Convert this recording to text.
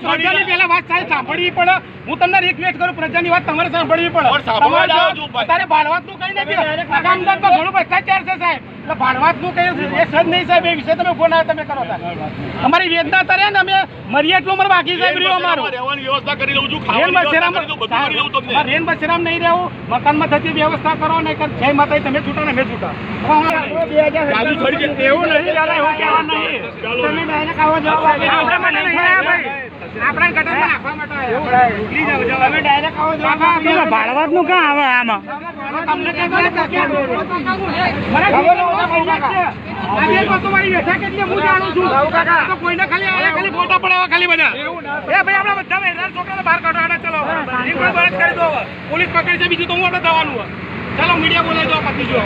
પ્રજાની પહેલા વાત સાંભળવી પડે. હું તમને રિક્વેસ્ટ કરું, પ્રજાની વાત તમારે સાંભળવી પડે. અત્યારે ભાડવાતનું કઈ નથી. અમદાવાદમાં ઘણું ભ્રષ્ટાચાર છે સાહેબ. એટલે ભાડવાતનું કઈ એ સજ નહીં સાહેબ. એ વિશે તમે ઉભો ના તમે કરો. અમારી વેદના અત્યારે ને અમે મરીએ એટલું અમારે બાકી સાહેબ રહ્યું અમારું. વ્યવસ્થા કરી લઉં છું. રેન બસેરામ નહીં રહેવું. મકાનમાં થતી વ્યવસ્થા કરો ને જય માતા તમે છૂટા ને અમે છૂટા. એવું નહીં દાદા, એવું કહેવા નહીં. તમે ડાયરેક્ટ આવો જવાબ ભાડવાતનું ક્યાં આવે આમાં? કોઈને ખાલી ફોટો પડાવવા ખાલી બધા ભાઈ આપડા બધા છોકરા બહાર કાઢો. ચલો કરી દો. પોલીસ પકડી છે બીજું તો હું આપણે દવાનું. ચાલો મીડિયા બોલાવી દો. પતી જો.